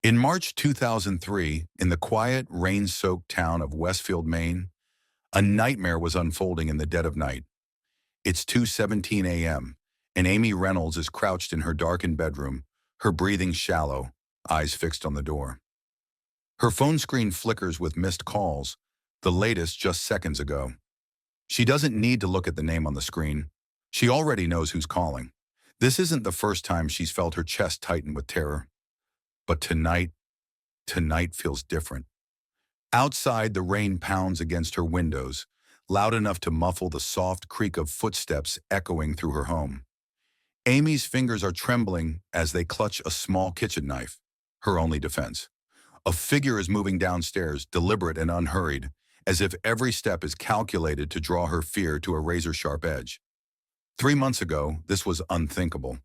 In March 2003, in the quiet, rain-soaked town of Westfield, Maine, a nightmare was unfolding in the dead of night. It's 2:17 a.m., and Amy Reynolds is crouched in her darkened bedroom, her breathing shallow, eyes fixed on the door. Her phone screen flickers with missed calls, the latest just seconds ago. She doesn't need to look at the name on the screen. She already knows who's calling. This isn't the first time she's felt her chest tighten with terror. But tonight feels different. Outside, the rain pounds against her windows, loud enough to muffle the soft creak of footsteps echoing through her home. Amy's fingers are trembling as they clutch a small kitchen knife, her only defense. A figure is moving downstairs, deliberate and unhurried, as if every step is calculated to draw her fear to a razor-sharp edge. 3 months ago, this was unthinkable.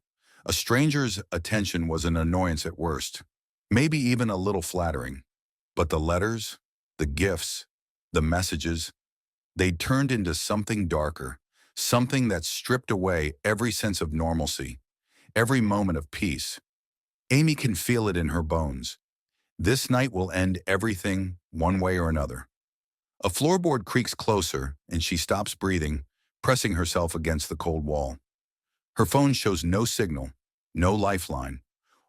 A stranger's attention was an annoyance at worst, maybe even a little flattering. But the letters, the gifts, the messages, they'd turned into something darker, something that stripped away every sense of normalcy, every moment of peace. Amy can feel it in her bones. This night will end everything, one way or another. A floorboard creaks closer, and she stops breathing, pressing herself against the cold wall. Her phone shows no signal, no lifeline,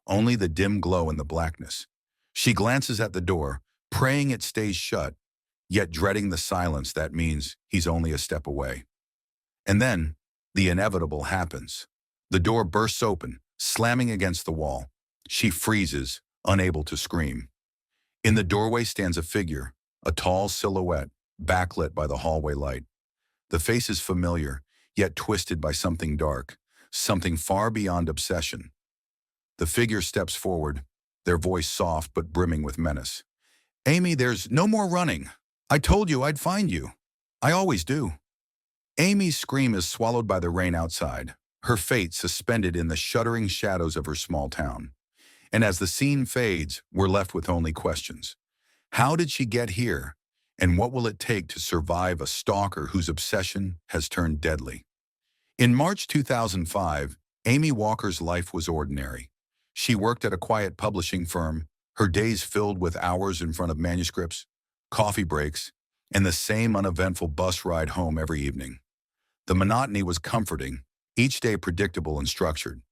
only the dim glow in the blackness. She glances at the door, praying it stays shut, yet dreading the silence that means he's only a step away. And then, the inevitable happens. The door bursts open, slamming against the wall. She freezes, unable to scream. In the doorway stands a figure, a tall silhouette, backlit by the hallway light. The face is familiar, yet twisted by something dark, something far beyond obsession. The figure steps forward, their voice soft but brimming with menace. "Amy, there's no more running. I told you I'd find you. I always do." Amy's scream is swallowed by the rain outside, her fate suspended in the shuddering shadows of her small town. And as the scene fades, we're left with only questions. How did she get here? And what will it take to survive a stalker whose obsession has turned deadly? In March 2005, Amy Walker's life was ordinary. She worked at a quiet publishing firm, her days filled with hours in front of manuscripts, coffee breaks, and the same uneventful bus ride home every evening. The monotony was comforting, each day predictable and structured.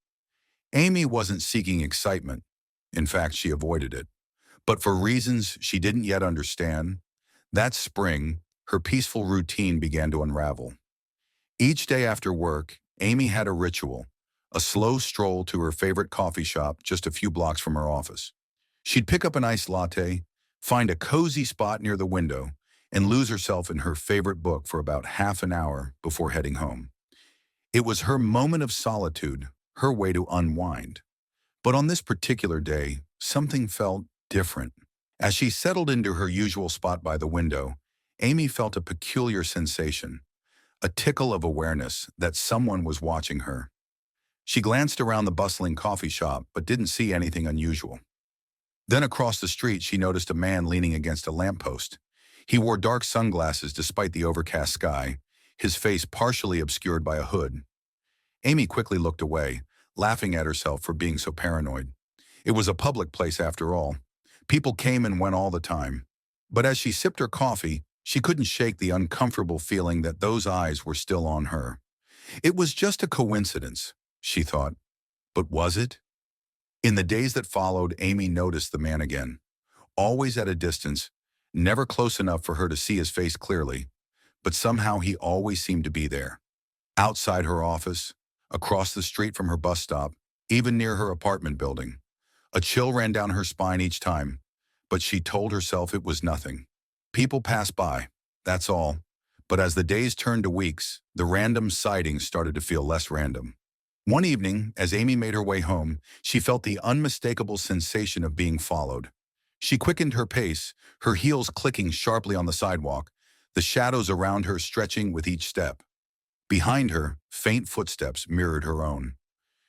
Amy wasn't seeking excitement. In fact, she avoided it. But for reasons she didn't yet understand, that spring, her peaceful routine began to unravel. Each day after work, Amy had a ritual, a slow stroll to her favorite coffee shop just a few blocks from her office. She'd pick up an iced latte, find a cozy spot near the window, and lose herself in her favorite book for about half an hour before heading home. It was her moment of solitude, her way to unwind. But on this particular day, something felt different. As she settled into her usual spot by the window, Amy felt a peculiar sensation, a tickle of awareness that someone was watching her. She glanced around the bustling coffee shop but didn't see anything unusual. Then across the street, she noticed a man leaning against a lamppost. He wore dark sunglasses despite the overcast sky, his face partially obscured by a hood. Amy quickly looked away, laughing at herself for being so paranoid. It was a public place after all. People came and went all the time. But as she sipped her coffee, she couldn't shake the uncomfortable feeling that those eyes were still on her. It was just a coincidence, she thought. But was it? In the days that followed, Amy noticed the man again. Always at a distance, never close enough for her to see his face clearly, but somehow he always seemed to be there. Outside her office, across the street from her bus stop, even near her apartment building. A chill ran down her spine each time, but she told herself it was nothing. People pass by, that's all. But as the days turned to weeks, the random sightings started to feel less random. One evening, as Amy made her way home, she felt the unmistakable sensation of being followed. She quickened her pace, her heels clicking sharply on the sidewalk, the shadows around her stretching with each step. Behind her, faint footsteps mirrored her own.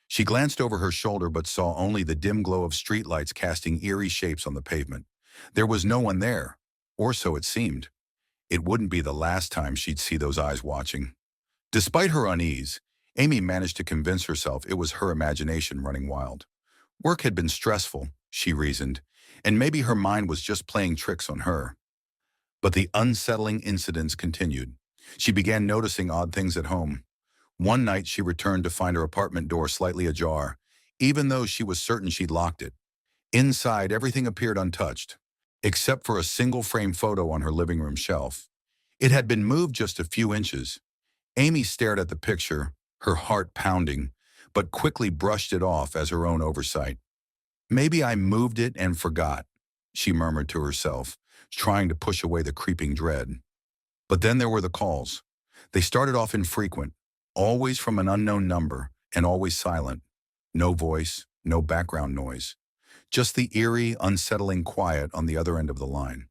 She glanced over her shoulder but saw only the dim glow of streetlights casting eerie shapes on the pavement. There was no one there, or so it seemed. It wouldn't be the last time she'd see those eyes watching. Despite her unease, Amy managed to convince herself it was her imagination running wild. Work had been stressful, she reasoned, and maybe her mind was just playing tricks on her. But the unsettling incidents continued. She began noticing odd things at home. One night she returned to find her apartment door slightly ajar, even though she was certain she'd locked it. Inside, everything appeared untouched, except for a single-frame photo on her living room shelf. It had been moved just a few inches. Amy stared at the picture, her heart pounding, but quickly brushed it off as her own oversight. Maybe I moved it and forgot, she murmured to herself, trying to push away the creeping dread. But then there were the calls. They started off infrequent, always from an unknown number, and always silent. No voice, no background noise. Just the eerie, unsettling quiet on the other end of the line.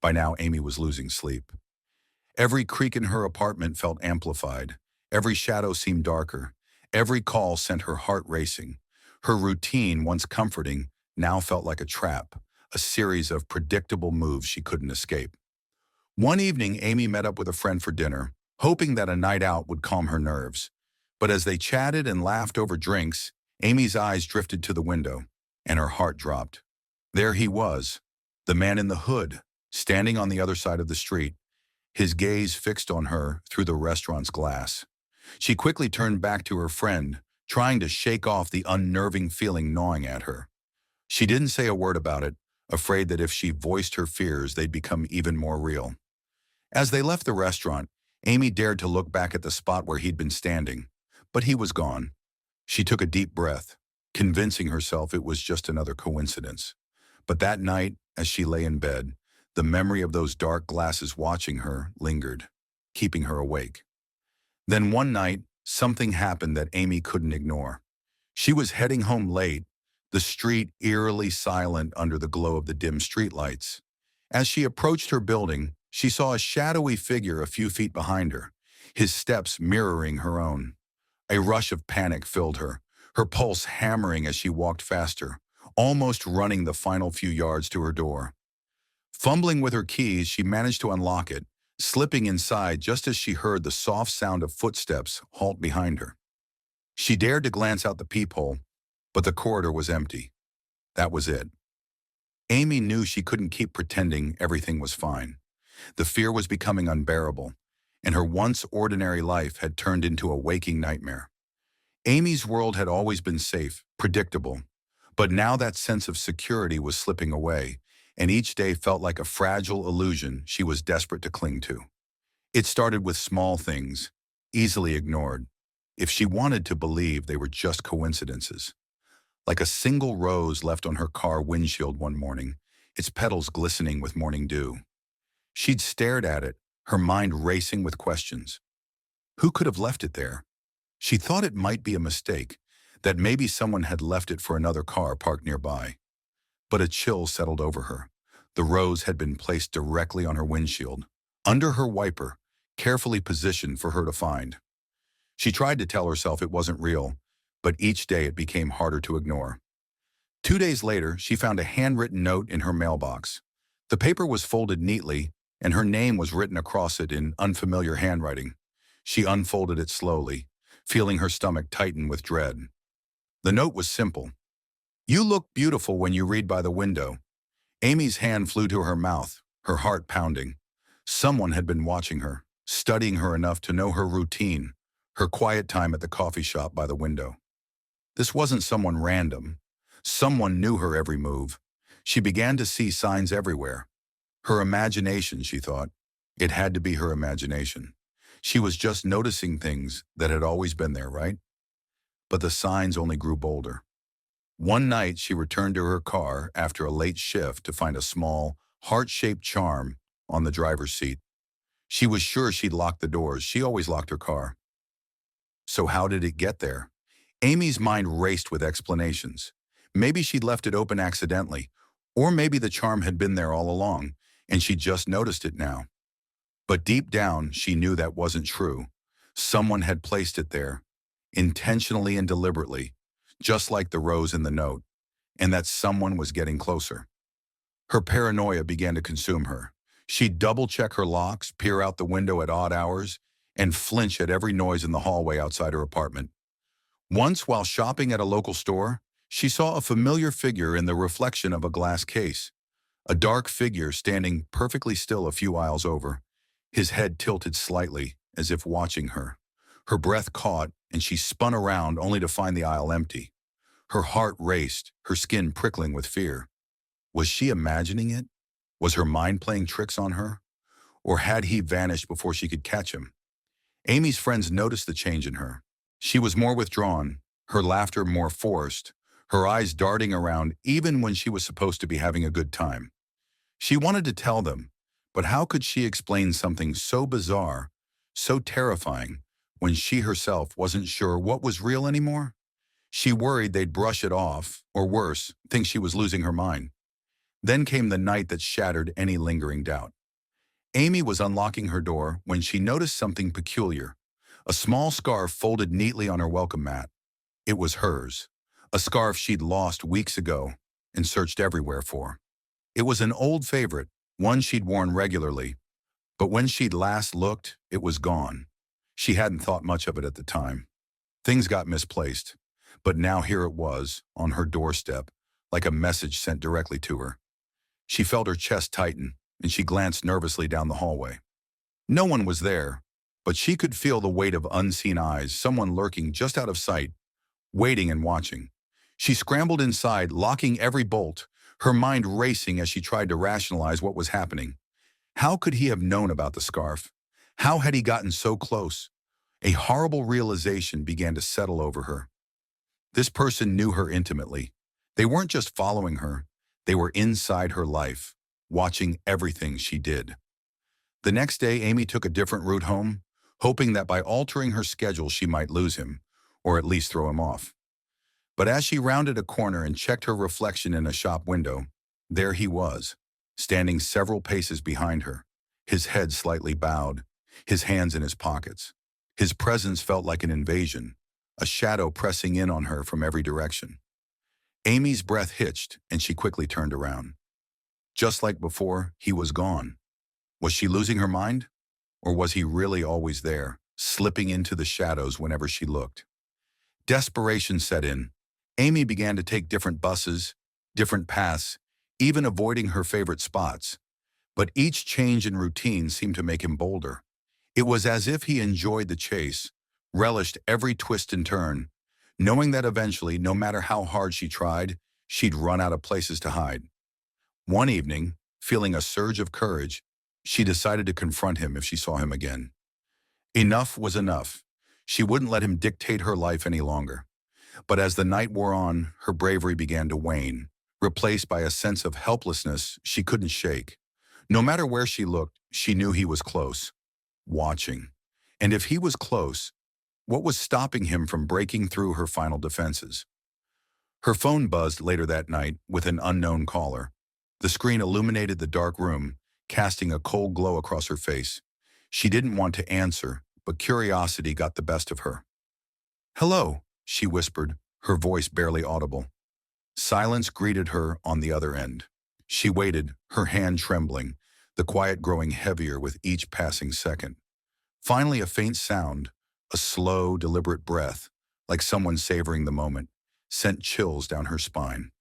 By now, Amy was losing sleep. Every creak in her apartment felt amplified. Every shadow seemed darker. Every call sent her heart racing. Her routine, once comforting, now felt like a trap, a series of predictable moves she couldn't escape. One evening, Amy met up with a friend for dinner, hoping that a night out would calm her nerves. But as they chatted and laughed over drinks, Amy's eyes drifted to the window, and her heart dropped. There he was, the man in the hood, standing on the other side of the street, his gaze fixed on her through the restaurant's glass. She quickly turned back to her friend, trying to shake off the unnerving feeling gnawing at her. She didn't say a word about it, afraid that if she voiced her fears, they'd become even more real. As they left the restaurant, Amy dared to look back at the spot where he'd been standing, but he was gone. She took a deep breath, convincing herself it was just another coincidence. But that night, as she lay in bed, the memory of those dark glasses watching her lingered, keeping her awake. Then one night, something happened that Amy couldn't ignore. She was heading home late, the street eerily silent under the glow of the dim streetlights. As she approached her building, she saw a shadowy figure a few feet behind her, his steps mirroring her own. A rush of panic filled her pulse hammering as she walked faster, almost running the final few yards to her door. Fumbling with her keys, she managed to unlock it, slipping inside just as she heard the soft sound of footsteps halt behind her. She dared to glance out the peephole, but the corridor was empty. That was it. Amy knew she couldn't keep pretending everything was fine. The fear was becoming unbearable, and her once ordinary life had turned into a waking nightmare. Amy's world had always been safe, predictable, but now that sense of security was slipping away, and each day felt like a fragile illusion she was desperate to cling to. It started with small things, easily ignored, if she wanted to believe they were just coincidences. Like a single rose left on her car windshield one morning, its petals glistening with morning dew. She'd stared at it, her mind racing with questions. Who could have left it there? She thought it might be a mistake, that maybe someone had left it for another car parked nearby. But a chill settled over her. The rose had been placed directly on her windshield, under her wiper, carefully positioned for her to find. She tried to tell herself it wasn't real, but each day it became harder to ignore. 2 days later, she found a handwritten note in her mailbox. The paper was folded neatly, and her name was written across it in unfamiliar handwriting. She unfolded it slowly, feeling her stomach tighten with dread. The note was simple. "You look beautiful when you read by the window." Amy's hand flew to her mouth, her heart pounding. Someone had been watching her, studying her enough to know her routine, her quiet time at the coffee shop by the window. This wasn't someone random. Someone knew her every move. She began to see signs everywhere. Her imagination, she thought. It had to be her imagination. She was just noticing things that had always been there, right? But the signs only grew bolder. One night, she returned to her car after a late shift to find a small, heart-shaped charm on the driver's seat. She was sure she'd locked the doors. She always locked her car. So how did it get there? Amy's mind raced with explanations. Maybe she'd left it open accidentally, or maybe the charm had been there all along, and she just noticed it now. But deep down, she knew that wasn't true. Someone had placed it there, intentionally and deliberately, just like the rose in the note, and that someone was getting closer. Her paranoia began to consume her. She'd double-check her locks, peer out the window at odd hours, and flinch at every noise in the hallway outside her apartment. Once, while shopping at a local store, She saw a familiar figure in the reflection of a glass case, a dark figure standing perfectly still a few aisles over, his head tilted slightly as if watching her. Her breath caught, and she spun around only to find the aisle empty. Her heart raced, her skin prickling with fear. Was she imagining it? Was her mind playing tricks on her? Or had he vanished before she could catch him? Amy's friends noticed the change in her. She was more withdrawn, her laughter more forced, her eyes darting around even when she was supposed to be having a good time. She wanted to tell them, but how could she explain something so bizarre, so terrifying, when she herself wasn't sure what was real anymore? She worried they'd brush it off, or worse, think she was losing her mind. Then came the night that shattered any lingering doubt. Amy was unlocking her door when she noticed something peculiar. A small scarf folded neatly on her welcome mat. It was hers, a scarf she'd lost weeks ago and searched everywhere for. It was an old favorite, one she'd worn regularly, but when she'd last looked, it was gone. She hadn't thought much of it at the time. Things got misplaced, but now here it was, on her doorstep, like a message sent directly to her. She felt her chest tighten, and she glanced nervously down the hallway. No one was there, but she could feel the weight of unseen eyes, someone lurking just out of sight, waiting and watching. She scrambled inside, locking every bolt, her mind racing as she tried to rationalize what was happening. How could he have known about the scarf? How had he gotten so close? A horrible realization began to settle over her. This person knew her intimately. They weren't just following her, they were inside her life, watching everything she did. The next day, Amy took a different route home, hoping that by altering her schedule she might lose him, or at least throw him off. But as she rounded a corner and checked her reflection in a shop window, there he was, standing several paces behind her, his head slightly bowed, his hands in his pockets. His presence felt like an invasion, a shadow pressing in on her from every direction. Amy's breath hitched, and she quickly turned around. Just like before, he was gone. Was she losing her mind? Or was he really always there, slipping into the shadows whenever she looked? Desperation set in. Amy began to take different buses, different paths, even avoiding her favorite spots. But each change in routine seemed to make him bolder. It was as if he enjoyed the chase, relished every twist and turn, knowing that eventually, no matter how hard she tried, she'd run out of places to hide. One evening, feeling a surge of courage, she decided to confront him if she saw him again. Enough was enough. She wouldn't let him dictate her life any longer. But as the night wore on, her bravery began to wane, replaced by a sense of helplessness she couldn't shake. No matter where she looked, she knew he was close, watching. And if he was close, what was stopping him from breaking through her final defenses? Her phone buzzed later that night with an unknown caller. The screen illuminated the dark room, casting a cold glow across her face. She didn't want to answer, but curiosity got the best of her. "Hello," she whispered, her voice barely audible. Silence greeted her on the other end. She waited, her hand trembling, the quiet growing heavier with each passing second. Finally, a faint sound, a slow, deliberate breath, like someone savoring the moment, sent chills down her spine.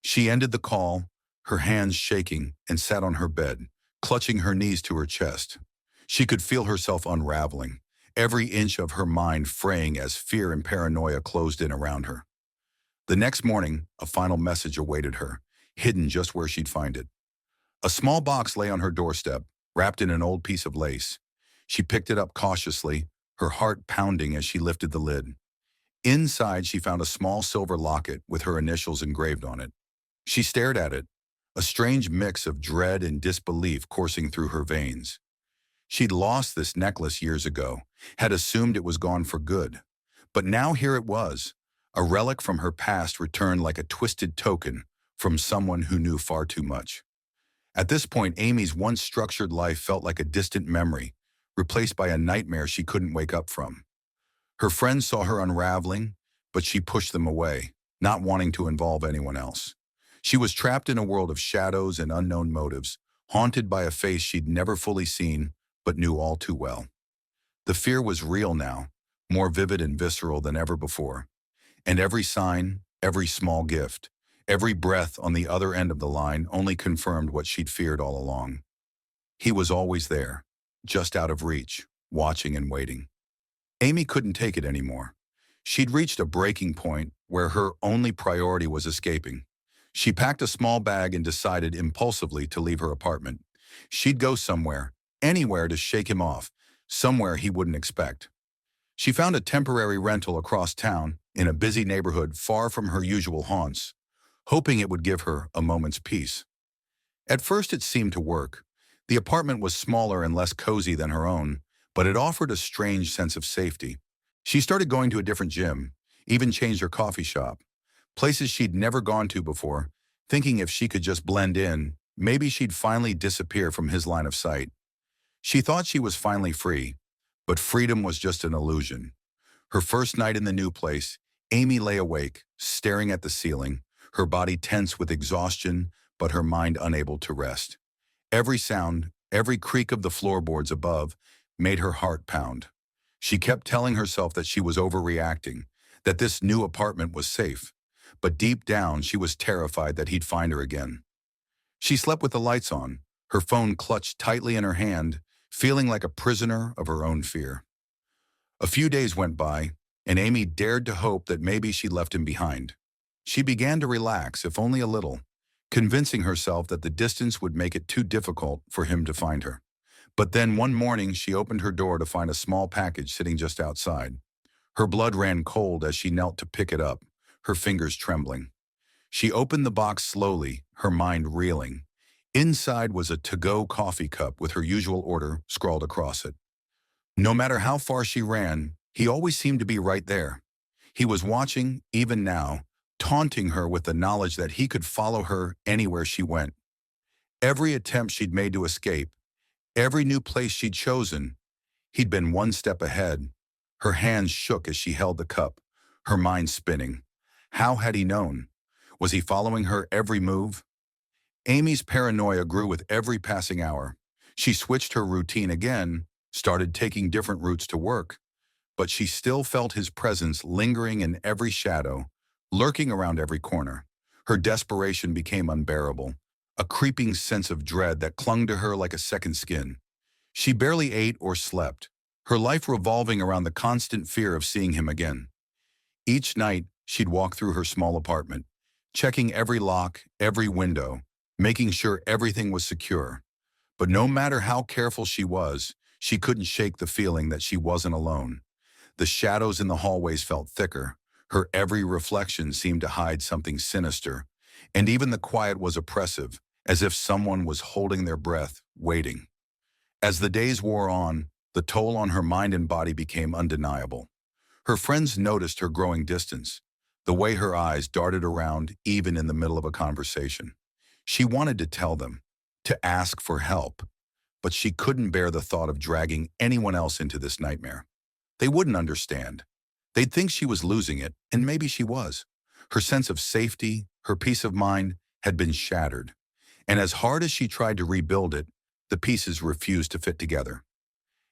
She ended the call, her hands shaking, and sat on her bed, clutching her knees to her chest. She could feel herself unraveling, every inch of her mind fraying as fear and paranoia closed in around her. The next morning, a final message awaited her, hidden just where she'd find it. A small box lay on her doorstep, wrapped in an old piece of lace. She picked it up cautiously, her heart pounding as she lifted the lid. Inside, she found a small silver locket with her initials engraved on it. She stared at it, a strange mix of dread and disbelief coursing through her veins. She'd lost this necklace years ago, had assumed it was gone for good. But now here it was, a relic from her past returned like a twisted token from someone who knew far too much. At this point, Amy's once structured life felt like a distant memory, replaced by a nightmare she couldn't wake up from. Her friends saw her unraveling, but she pushed them away, not wanting to involve anyone else. She was trapped in a world of shadows and unknown motives, haunted by a face she'd never fully seen, but knew all too well. The fear was real now, more vivid and visceral than ever before. And every sign, every small gift, every breath on the other end of the line only confirmed what she'd feared all along. He was always there, just out of reach, watching and waiting. Amy couldn't take it anymore. She'd reached a breaking point where her only priority was escaping. She packed a small bag and decided impulsively to leave her apartment. She'd go somewhere, anywhere to shake him off, somewhere he wouldn't expect. She found a temporary rental across town in a busy neighborhood far from her usual haunts, hoping it would give her a moment's peace. At first it seemed to work. The apartment was smaller and less cozy than her own, but it offered a strange sense of safety. She started going to a different gym, even changed her coffee shop, places she'd never gone to before, thinking if she could just blend in, maybe she'd finally disappear from his line of sight. She thought she was finally free, but freedom was just an illusion. Her first night in the new place, Amy lay awake, staring at the ceiling, her body tense with exhaustion, but her mind unable to rest. Every sound, every creak of the floorboards above made her heart pound. She kept telling herself that she was overreacting, that this new apartment was safe, but deep down she was terrified that he'd find her again. She slept with the lights on, her phone clutched tightly in her hand, feeling like a prisoner of her own fear. A few days went by, and Amy dared to hope that maybe she'd left him behind. She began to relax, if only a little, convincing herself that the distance would make it too difficult for him to find her. But then one morning she opened her door to find a small package sitting just outside. Her blood ran cold as she knelt to pick it up, her fingers trembling. She opened the box slowly, her mind reeling. Inside was a to-go coffee cup with her usual order scrawled across it. No matter how far she ran, he always seemed to be right there. He was watching, even now, taunting her with the knowledge that he could follow her anywhere she went. Every attempt she'd made to escape, every new place she'd chosen, he'd been one step ahead. Her hands shook as she held the cup, her mind spinning. How had he known? Was he following her every move? Amy's paranoia grew with every passing hour. She switched her routine again, started taking different routes to work, but she still felt his presence lingering in every shadow, lurking around every corner. Her desperation became unbearable, a creeping sense of dread that clung to her like a second skin. She barely ate or slept, her life revolving around the constant fear of seeing him again. Each night, she'd walk through her small apartment, checking every lock, every window, making sure everything was secure. But no matter how careful she was, she couldn't shake the feeling that she wasn't alone. The shadows in the hallways felt thicker. Her every reflection seemed to hide something sinister, and even the quiet was oppressive, as if someone was holding their breath, waiting. As the days wore on, the toll on her mind and body became undeniable. Her friends noticed her growing distance, the way her eyes darted around even in the middle of a conversation. She wanted to tell them, to ask for help, but she couldn't bear the thought of dragging anyone else into this nightmare. They wouldn't understand. They'd think she was losing it, and maybe she was. Her sense of safety, her peace of mind, had been shattered. And as hard as she tried to rebuild it, the pieces refused to fit together.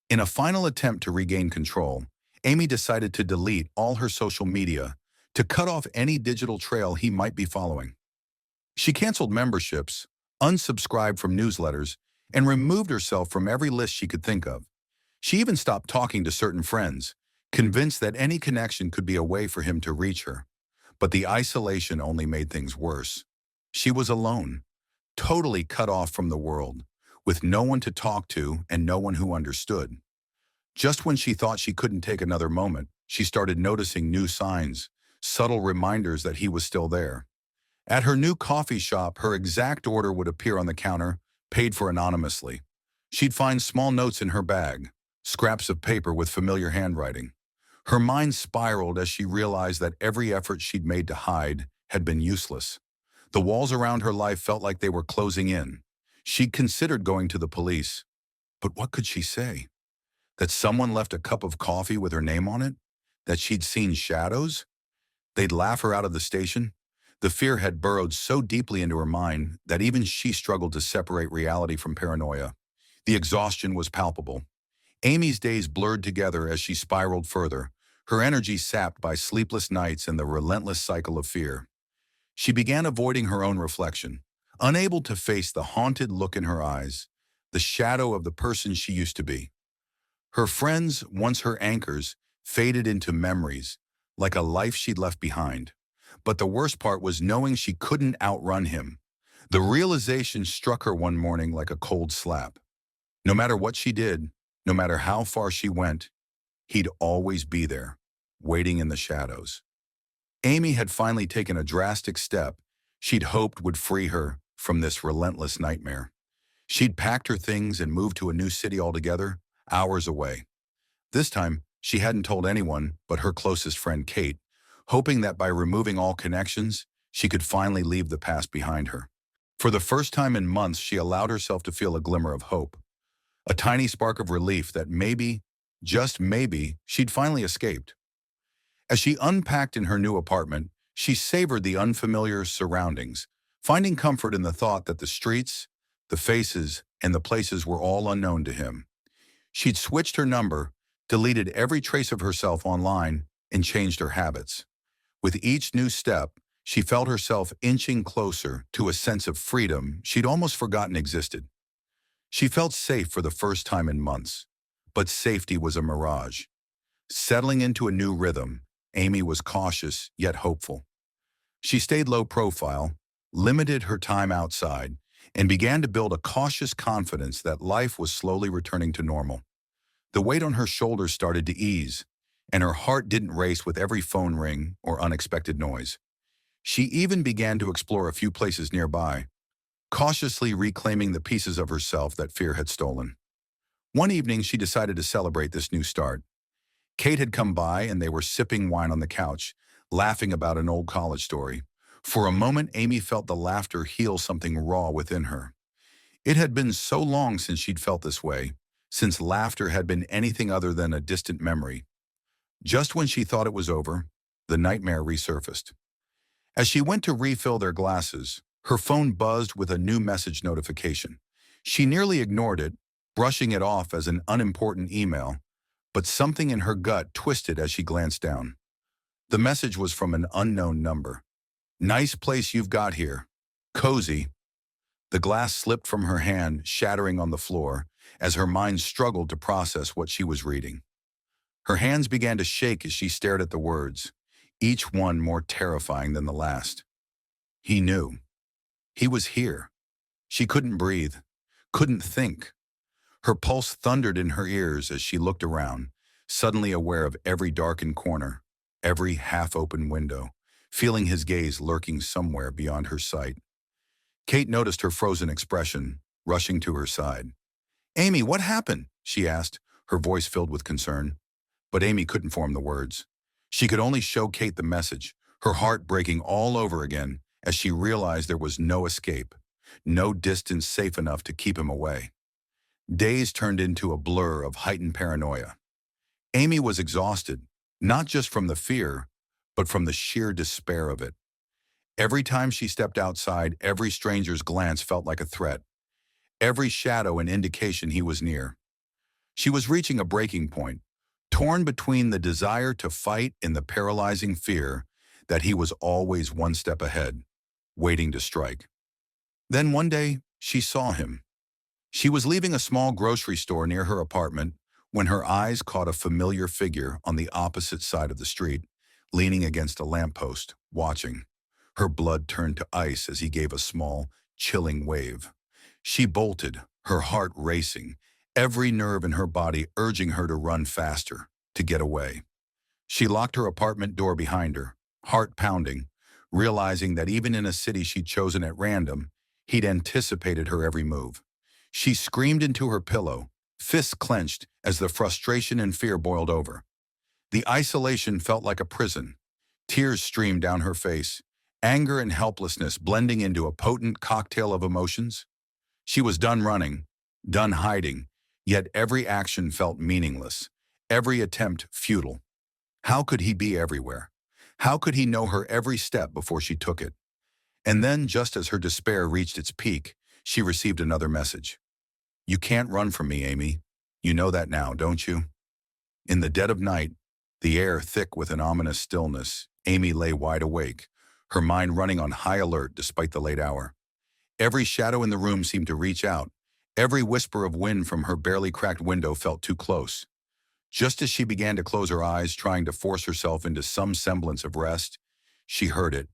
In a final attempt to regain control, Amy decided to delete all her social media, to cut off any digital trail he might be following. She canceled memberships, unsubscribed from newsletters, and removed herself from every list she could think of. She even stopped talking to certain friends, convinced that any connection could be a way for him to reach her. But the isolation only made things worse. She was alone, totally cut off from the world, with no one to talk to and no one who understood. Just when she thought she couldn't take another moment, she started noticing new signs, subtle reminders that he was still there. At her new coffee shop, her exact order would appear on the counter, paid for anonymously. She'd find small notes in her bag, scraps of paper with familiar handwriting. Her mind spiraled as she realized that every effort she'd made to hide had been useless. The walls around her life felt like they were closing in. She'd considered going to the police, but what could she say? That someone left a cup of coffee with her name on it? That she'd seen shadows? They'd laugh her out of the station? The fear had burrowed so deeply into her mind that even she struggled to separate reality from paranoia. The exhaustion was palpable. Amy's days blurred together as she spiraled further, her energy sapped by sleepless nights and the relentless cycle of fear. She began avoiding her own reflection, unable to face the haunted look in her eyes, the shadow of the person she used to be. Her friends, once her anchors, faded into memories, like a life she'd left behind. But the worst part was knowing she couldn't outrun him. The realization struck her one morning like a cold slap. No matter what she did, no matter how far she went, he'd always be there, waiting in the shadows. Amy had finally taken a drastic step she'd hoped would free her from this relentless nightmare. She'd packed her things and moved to a new city altogether, hours away. This time, she hadn't told anyone but her closest friend Kate, hoping that by removing all connections, she could finally leave the past behind her. For the first time in months, she allowed herself to feel a glimmer of hope, a tiny spark of relief that maybe, just maybe, she'd finally escaped. As she unpacked in her new apartment, she savored the unfamiliar surroundings, finding comfort in the thought that the streets, the faces, and the places were all unknown to him. She'd switched her number, deleted every trace of herself online, and changed her habits. With each new step, she felt herself inching closer to a sense of freedom she'd almost forgotten existed. She felt safe for the first time in months, but safety was a mirage. Settling into a new rhythm, Amy was cautious yet hopeful. She stayed low profile, limited her time outside, and began to build a cautious confidence that life was slowly returning to normal. The weight on her shoulders started to ease, and her heart didn't race with every phone ring or unexpected noise. She even began to explore a few places nearby, cautiously reclaiming the pieces of herself that fear had stolen. One evening, she decided to celebrate this new start. Kate had come by and they were sipping wine on the couch, laughing about an old college story. For a moment, Amy felt the laughter heal something raw within her. It had been so long since she'd felt this way, since laughter had been anything other than a distant memory. Just when she thought it was over, the nightmare resurfaced. As she went to refill their glasses, her phone buzzed with a new message notification. She nearly ignored it, brushing it off as an unimportant email, but something in her gut twisted as she glanced down. The message was from an unknown number. "Nice place you've got here. Cozy." The glass slipped from her hand, shattering on the floor, as her mind struggled to process what she was reading. Her hands began to shake as she stared at the words, each one more terrifying than the last. He knew. He was here. She couldn't breathe, couldn't think. Her pulse thundered in her ears as she looked around, suddenly aware of every darkened corner, every half-open window, feeling his gaze lurking somewhere beyond her sight. Kate noticed her frozen expression, rushing to her side. "Amy, what happened?" she asked, her voice filled with concern. But Amy couldn't form the words. She could only show Kate the message, her heart breaking all over again as she realized there was no escape, no distance safe enough to keep him away. Days turned into a blur of heightened paranoia. Amy was exhausted, not just from the fear, but from the sheer despair of it. Every time she stepped outside, every stranger's glance felt like a threat, every shadow an indication he was near. She was reaching a breaking point, torn between the desire to fight and the paralyzing fear that he was always one step ahead, waiting to strike. Then one day, she saw him. She was leaving a small grocery store near her apartment when her eyes caught a familiar figure on the opposite side of the street, leaning against a lamppost, watching. Her blood turned to ice as he gave a small, chilling wave. She bolted, her heart racing, every nerve in her body urging her to run faster, to get away. She locked her apartment door behind her, heart pounding, realizing that even in a city she'd chosen at random, he'd anticipated her every move. She screamed into her pillow, fists clenched as the frustration and fear boiled over. The isolation felt like a prison. Tears streamed down her face, anger and helplessness blending into a potent cocktail of emotions. She was done running, done hiding, yet every action felt meaningless, every attempt futile. How could he be everywhere? How could he know her every step before she took it? And then, just as her despair reached its peak, she received another message. "You can't run from me, Amy. You know that now, don't you?" In the dead of night, The air thick with an ominous stillness, Amy lay wide awake, her mind running on high alert despite the late hour. Every shadow in the room seemed to reach out. Every whisper of wind from her barely cracked window felt too close. Just as she began to close her eyes, trying to force herself into some semblance of rest, she heard it,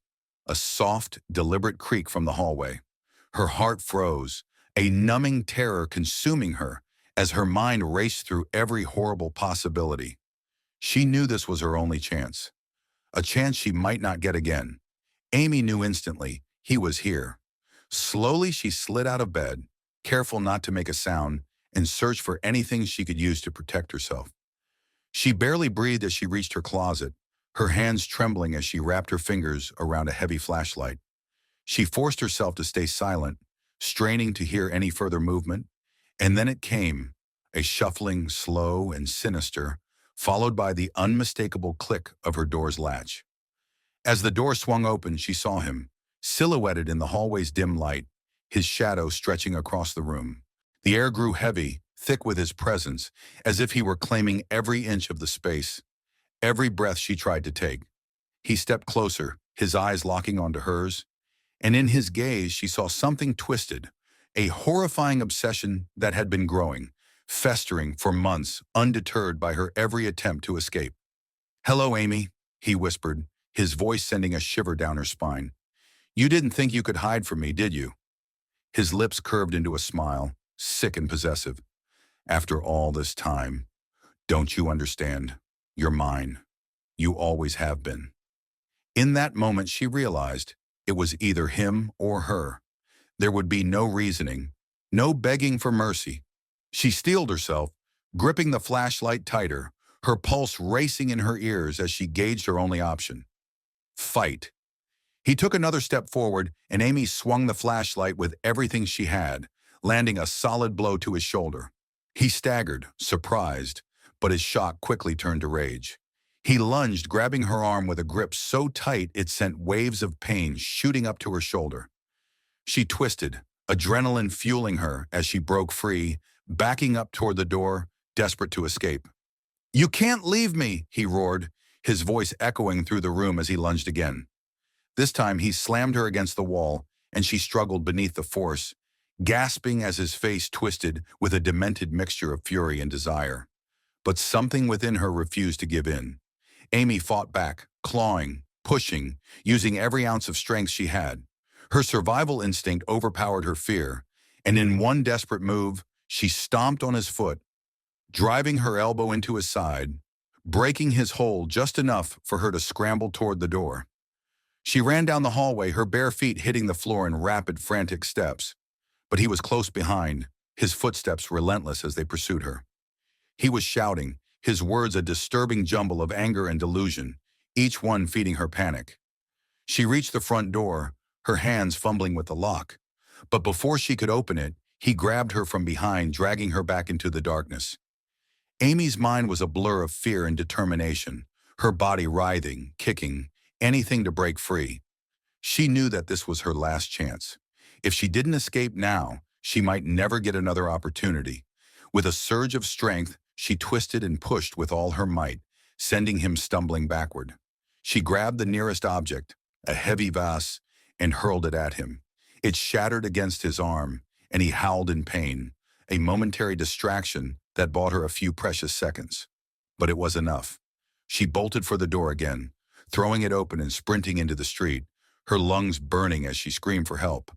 a soft, deliberate creak from the hallway. Her heart froze, a numbing terror consuming her as her mind raced through every horrible possibility. She knew this was her only chance, a chance she might not get again. Amy knew instantly he was here. Slowly, she slid out of bed, careful not to make a sound, and searched for anything she could use to protect herself. She barely breathed as she reached her closet, her hands trembling as she wrapped her fingers around a heavy flashlight. She forced herself to stay silent, straining to hear any further movement, and then it came, a shuffling, slow and sinister, followed by the unmistakable click of her door's latch. As the door swung open, she saw him, silhouetted in the hallway's dim light, his shadow stretching across the room. The air grew heavy, thick with his presence, as if he were claiming every inch of the space, every breath she tried to take. He stepped closer, his eyes locking onto hers, and in his gaze she saw something twisted, a horrifying obsession that had been growing, festering for months, undeterred by her every attempt to escape. "Hello, Amy," he whispered, his voice sending a shiver down her spine. "You didn't think you could hide from me, did you?" His lips curved into a smile, sick and possessive. "After all this time, don't you understand? You're mine. You always have been." In that moment, she realized it was either him or her. There would be no reasoning, no begging for mercy. She steeled herself, gripping the flashlight tighter, her pulse racing in her ears as she gauged her only option. Fight. He took another step forward, and Amy swung the flashlight with everything she had, landing a solid blow to his shoulder. He staggered, surprised, but his shock quickly turned to rage. He lunged, grabbing her arm with a grip so tight it sent waves of pain shooting up to her shoulder. She twisted, adrenaline fueling her as she broke free, backing up toward the door, desperate to escape. "You can't leave me," he roared, his voice echoing through the room as he lunged again. This time he slammed her against the wall, and she struggled beneath the force, gasping as his face twisted with a demented mixture of fury and desire. But something within her refused to give in. Amy fought back, clawing, pushing, using every ounce of strength she had. Her survival instinct overpowered her fear, and in one desperate move, she stomped on his foot, driving her elbow into his side, breaking his hold just enough for her to scramble toward the door. She ran down the hallway, her bare feet hitting the floor in rapid, frantic steps. But he was close behind, his footsteps relentless as they pursued her. He was shouting, his words a disturbing jumble of anger and delusion, each one feeding her panic. She reached the front door, her hands fumbling with the lock. But before she could open it, he grabbed her from behind, dragging her back into the darkness. Amy's mind was a blur of fear and determination, her body writhing, kicking, anything to break free. She knew that this was her last chance. If she didn't escape now, she might never get another opportunity. With a surge of strength, she twisted and pushed with all her might, sending him stumbling backward. She grabbed the nearest object, a heavy vase, and hurled it at him. It shattered against his arm, and he howled in pain, a momentary distraction that bought her a few precious seconds. But it was enough. She bolted for the door again, throwing it open and sprinting into the street, her lungs burning as she screamed for help.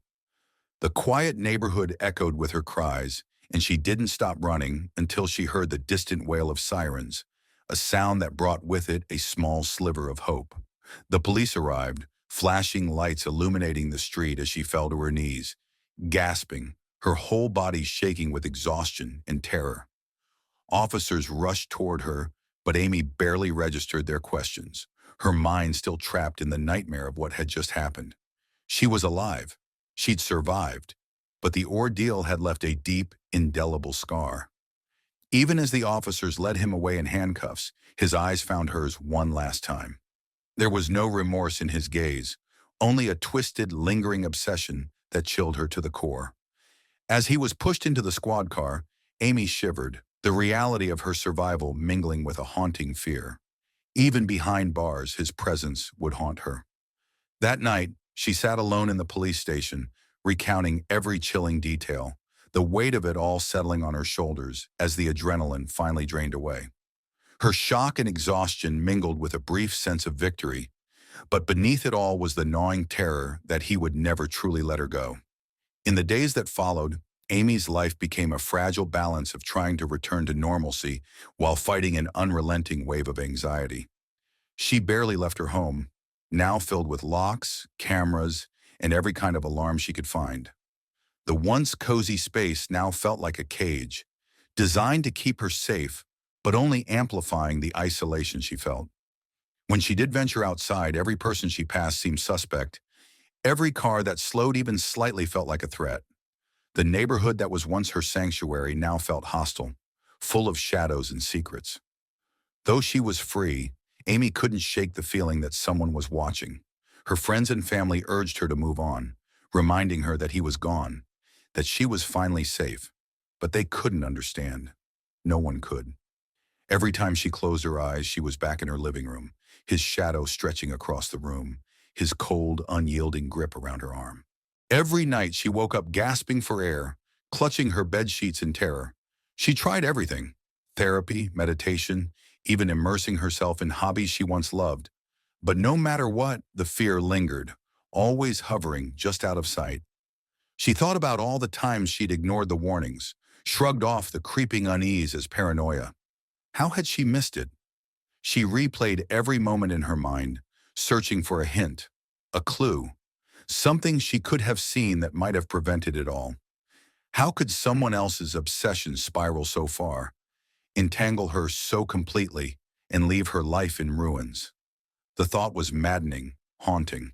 The quiet neighborhood echoed with her cries, and she didn't stop running until she heard the distant wail of sirens, a sound that brought with it a small sliver of hope. The police arrived, flashing lights illuminating the street as she fell to her knees, gasping, her whole body shaking with exhaustion and terror. Officers rushed toward her, but Amy barely registered their questions, her mind still trapped in the nightmare of what had just happened. She was alive. She'd survived, but the ordeal had left a deep, indelible scar. Even as the officers led him away in handcuffs, his eyes found hers one last time. There was no remorse in his gaze, only a twisted, lingering obsession that chilled her to the core. As he was pushed into the squad car, Amy shivered, the reality of her survival mingling with a haunting fear. Even behind bars, his presence would haunt her. That night, she sat alone in the police station, recounting every chilling detail, the weight of it all settling on her shoulders as the adrenaline finally drained away. Her shock and exhaustion mingled with a brief sense of victory, but beneath it all was the gnawing terror that he would never truly let her go. In the days that followed, Amy's life became a fragile balance of trying to return to normalcy while fighting an unrelenting wave of anxiety. She barely left her home, now filled with locks, cameras, and every kind of alarm she could find. The once cozy space now felt like a cage, designed to keep her safe, but only amplifying the isolation she felt. When she did venture outside, every person she passed seemed suspect. Every car that slowed even slightly felt like a threat. The neighborhood that was once her sanctuary now felt hostile, full of shadows and secrets. Though she was free, Amy couldn't shake the feeling that someone was watching. Her friends and family urged her to move on, reminding her that he was gone, that she was finally safe. But they couldn't understand. No one could. Every time she closed her eyes, she was back in her living room, his shadow stretching across the room, his cold, unyielding grip around her arm. Every night she woke up gasping for air, clutching her bed sheets in terror. She tried everything: therapy, meditation, even immersing herself in hobbies she once loved. But no matter what, the fear lingered, always hovering just out of sight. She thought about all the times she'd ignored the warnings, shrugged off the creeping unease as paranoia. How had she missed it? She replayed every moment in her mind, searching for a hint, a clue, something she could have seen that might have prevented it all. How could someone else's obsession spiral so far, entangle her so completely, and leave her life in ruins? The thought was maddening, haunting.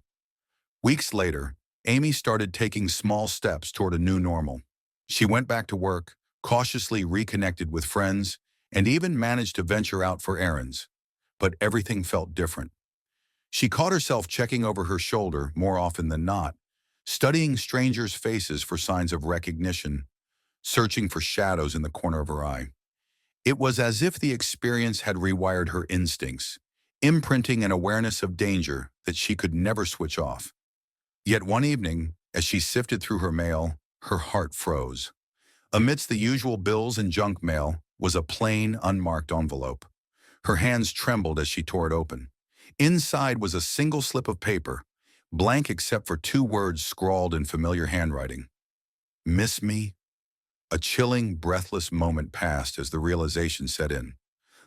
Weeks later, Amy started taking small steps toward a new normal. She went back to work, cautiously reconnected with friends, and even managed to venture out for errands. But everything felt different. She caught herself checking over her shoulder more often than not, studying strangers' faces for signs of recognition, searching for shadows in the corner of her eye. It was as if the experience had rewired her instincts, imprinting an awareness of danger that she could never switch off. Yet one evening, as she sifted through her mail, her heart froze. Amidst the usual bills and junk mail was a plain, unmarked envelope. Her hands trembled as she tore it open. Inside was a single slip of paper, blank except for two words scrawled in familiar handwriting. "Miss me?" A chilling, breathless moment passed as the realization set in.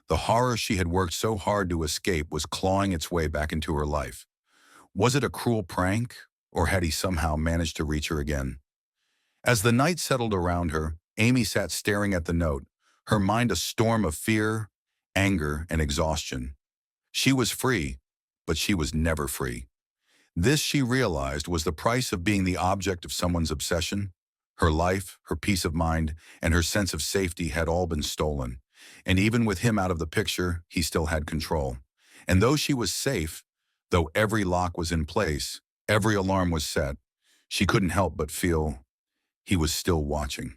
The horror she had worked so hard to escape was clawing its way back into her life. Was it a cruel prank, or had he somehow managed to reach her again? As the night settled around her, Amy sat staring at the note, her mind a storm of fear, anger, and exhaustion. She was free, but she was never free. This, she realized, was the price of being the object of someone's obsession. Her life, her peace of mind, and her sense of safety had all been stolen. And even with him out of the picture, he still had control. And though she was safe, though every lock was in place, every alarm was set, she couldn't help but feel he was still watching.